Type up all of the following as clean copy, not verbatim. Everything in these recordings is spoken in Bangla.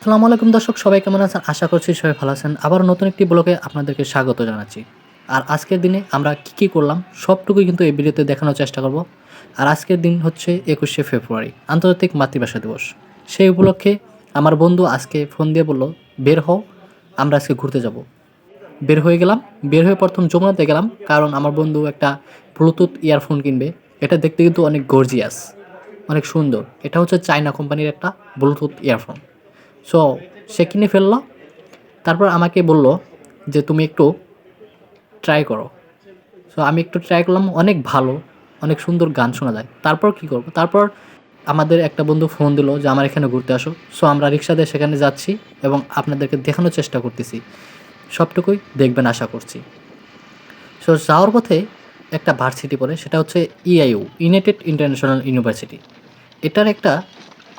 আসসালামু আলাইকুম দর্শক, সবাই কেমন আছেন? আশা করছি সবাই ভালো আছেন। আবারও নতুন একটি ব্লগে আপনাদেরকে স্বাগত জানাচ্ছি। আর আজকের দিনে আমরা কী করলাম সবটুকুই কিন্তু এই ভিডিওতে দেখানোর চেষ্টা করব। আর আজকের দিন হচ্ছে ২১শে ফেব্রুয়ারি, আন্তর্জাতিক মাতৃভাষা দিবস। সেই উপলক্ষে আমার বন্ধু আজকে ফোন দিয়ে বলল, বের হও, আমরা আজকে ঘুরতে যাব। বের হয়ে গেলাম। বের হয়ে প্রথম যমুনাতে গেলাম, কারণ আমার বন্ধু একটা ব্লুটুথ ইয়ারফোন কিনবে। এটা দেখতে কিন্তু অনেক গর্জিয়াস, অনেক সুন্দর। এটা হচ্ছে চায়না কোম্পানির একটা ব্লুটুথ ইয়ারফোন। সো সে কিনে ফেললো। তারপর আমাকে বলল যে তুমি একটু ট্রাই করো। সো আমি একটু ট্রাই করলাম, অনেক ভালো, অনেক সুন্দর গান শোনা যায়। তারপর কি করব? তারপর আমাদের একটা বন্ধু ফোন দিল যে আমার এখানে ঘুরতে আসো। সো আমরা রিক্সা দিয়ে সেখানে যাচ্ছি এবং আপনাদেরকে দেখানোর চেষ্টা করতেছি। সবটুকুই দেখবেন আশা করছি। সো যাওয়ার পথে একটা ভার্সিটি পড়ে, সেটা হচ্ছে ইআইইউ, ইউনাইটেড ইন্টারন্যাশনাল ইউনিভার্সিটি। এটার একটা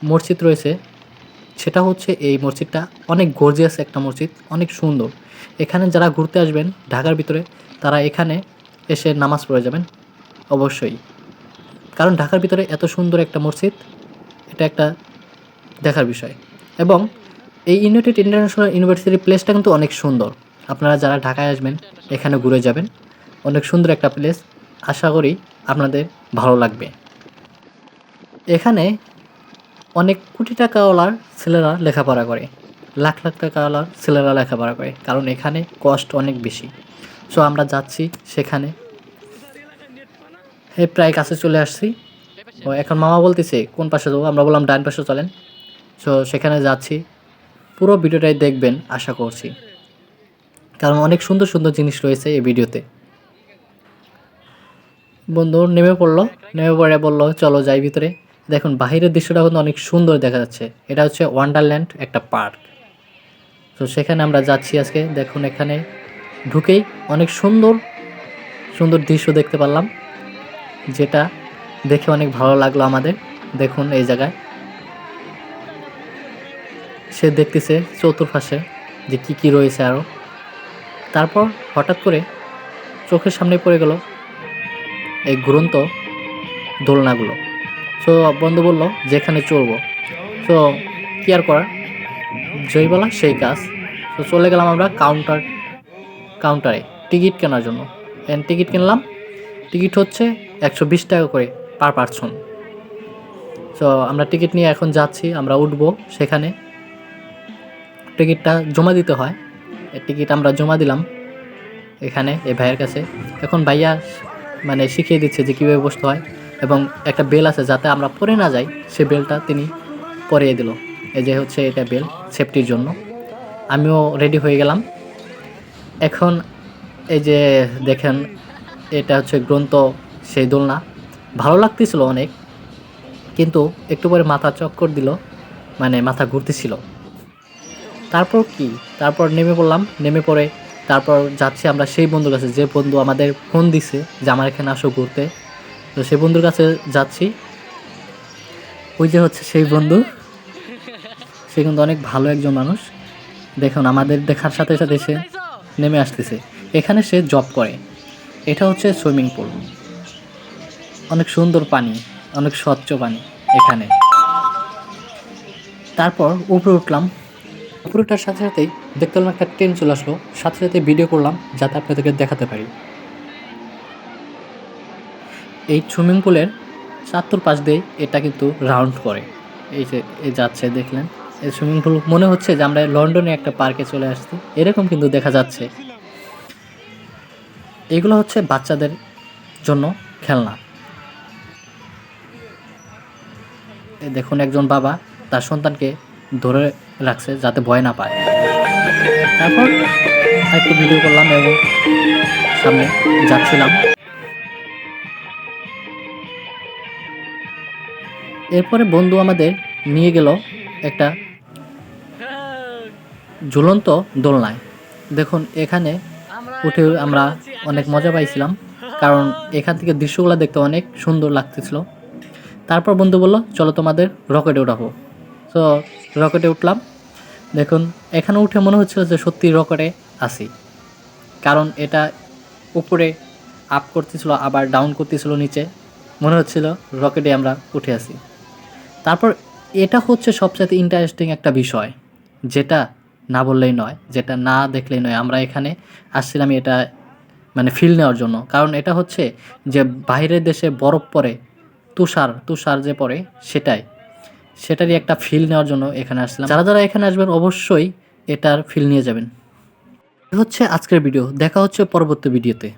মসজিদ রয়েছে, সেটা হচ্ছে এই মসজিদটা অনেক গর্জিয়াস একটা মসজিদ, অনেক সুন্দর। এখানে যারা ঘুরতে আসবেন ঢাকার ভিতরে, তারা এখানে এসে নামাজ পড়ে যাবেন অবশ্যই। কারণ ঢাকার ভিতরে এত সুন্দর একটা মসজিদ, এটা একটা দেখার বিষয়। এবং এই ইউনাইটেড ইন্টারন্যাশনাল ইউনিভার্সিটির প্লেসটা কিন্তু অনেক সুন্দর। আপনারা যারা ঢাকায় আসবেন এখানে ঘুরে যাবেন, অনেক সুন্দর একটা প্লেস। আশা করি আপনাদের ভালো লাগবে। এখানে অনেক কোটি টাকাওয়ালার ছেলেরা লেখাপড়া করে, লাখ লাখ টাকাওয়ালার ছেলেরা লেখাপড়া করে, কারণ এখানে কস্ট অনেক বেশি। সো আমরা যাচ্ছি সেখানে, প্রায় কাছে চলে আসছি। ও এখন মামা বলতেছে কোন পাশে যাবো, আমরা বললাম ডান পাশে চলেন। সো সেখানে যাচ্ছি। পুরো ভিডিওটাই দেখবেন আশা করছি, কারণ অনেক সুন্দর সুন্দর জিনিস রয়েছে এই ভিডিওতে। বন্ধু নেমে পড়লো, নেমে পড়ে বললো চলো যাই ভিতরে। দেখুন বাহিরের দৃশ্যটা কিন্তু অনেক সুন্দর দেখা যাচ্ছে। এটা হচ্ছে ওয়ান্ডারল্যান্ড, একটা পার্ক। তো সেখানে আমরা যাচ্ছি আজকে। দেখুন এখানে ঢুকেই অনেক সুন্দর সুন্দর দৃশ্য দেখতে পারলাম, যেটা দেখে অনেক ভালো লাগলো আমাদের। দেখুন এই জায়গায় সে দেখতেছে চতুর্পাশে যে কী কী রয়েছে আরও। তারপর হঠাৎ করে চোখের সামনে পড়ে গেল এই ঘুরন্ত দোলনাগুলো। সো বন্ধু বলল যেখানে চড়বো। সো কী আর করার, যেই বলা সেই কাজ। তো চলে গেলাম আমরা কাউন্টারে টিকিট কেনার জন্য। টিকিট কিনলাম। টিকিট হচ্ছে 120 টাকা করে পার পারসন। সো আমরা টিকিট নিয়ে এখন যাচ্ছি, আমরা উঠবো সেখানে। টিকিটটা জমা দিতে হয়। টিকিট আমরা জমা দিলাম এখানে এই ভাইয়ের কাছে। এখন ভাইয়া মানে শিখিয়ে দিচ্ছে যে কীভাবে বসতে হয়, এবং একটা বেল আছে যাতে আমরা পরে না যাই, সে বেলটা তিনি পরিয়ে দিল। এই যে হচ্ছে এটা বেল, সেফটির জন্য। আমিও রেডি হয়ে গেলাম। এখন এই যে দেখেন, এটা হচ্ছে গ্রন্থ সেই দোলনা। ভালো লাগতেছিল অনেক, কিন্তু একটু পরে মাথা চক্কর দিল, মানে মাথা ঘুরতেছিল। তারপর কি, তারপর নেমে পড়লাম। নেমে পড়ে তারপর যাচ্ছি আমরা সেই বন্ধুর কাছে, যে বন্ধু আমাদের ফোন দিছে যে আমার এখানে আসো ঘুরতে। তো সেই বন্ধুর কাছে যাচ্ছি। ওই যে হচ্ছে সেই বন্ধু, সে কিন্তু অনেক ভালো একজন মানুষ। দেখুন আমাদের দেখার সাথে সাথে সে নেমে আসতেছে। এখানে সে জব করে। এটা হচ্ছে সুইমিং পুল, অনেক সুন্দর পানি, অনেক স্বচ্ছ পানি এখানে। তারপর উপরে উঠলাম। উপরে ওঠার সাথে সাথেই দেখতে পেলাম একটা ট্রেন চলে আসলো, সাথে সাথে ভিডিও করলাম যাতে আপনাদেরকে দেখাতে পারি। এই সুইমিং পুলের চারপাশ দিয়ে এটা কিন্তু রাউন্ড করে। এই যে যাচ্ছে দেখলেন, এই সুইমিং পুল মনে হচ্ছে যে আমরা লন্ডনে একটা পার্কে চলে আসছি, এরকম কিন্তু দেখা যাচ্ছে। এগুলো হচ্ছে বাচ্চাদের জন্য খেলনা। দেখুন একজন বাবা তার সন্তানকে ধরে রাখছে যাতে ভয় না পায়। তারপর একটু ভিডিও করলাম এবং সামনে যাচ্ছিলাম। এরপরে বন্ধু আমাদের নিয়ে গেল একটা ঝুলন্ত দোলনায়। দেখুন এখানে উঠে আমরা অনেক মজা পাইছিলাম, কারণ এখান থেকে দৃশ্যগুলো দেখতে অনেক সুন্দর লাগতেছিল। তারপর বন্ধু বলল চলো তোমাদের রকেটে উঠাবো। তো রকেটে উঠলাম। দেখুন এখানে উঠে মনে হচ্ছিল যে সত্যি রকেটে আসি, কারণ এটা উপরে আপ করতেছিল আবার ডাউন করতেছিল নিচে, মনে হচ্ছিল রকেটে আমরা উঠে আসি। তারপর এটা হচ্ছে সবচেয়ে ইন্টারেস্টিং একটা বিষয়, যেটা না বললেই নয়, যেটা না দেখলেই নয়। আমরা এখানে আসছিলাম এটা মানে ফিল নেওয়ার জন্য। কারণ এটা হচ্ছে যে বাইরের দেশে বরফ পড়ে, তুষার যে পড়ে সেটারই একটা ফিল নেওয়ার জন্য এখানে আসলাম। যারা এখানে আসবেন অবশ্যই এটার ফিল নিয়ে যাবেন। এই হচ্ছে আজকের ভিডিও, দেখা হচ্ছে পরবর্তী ভিডিওতে।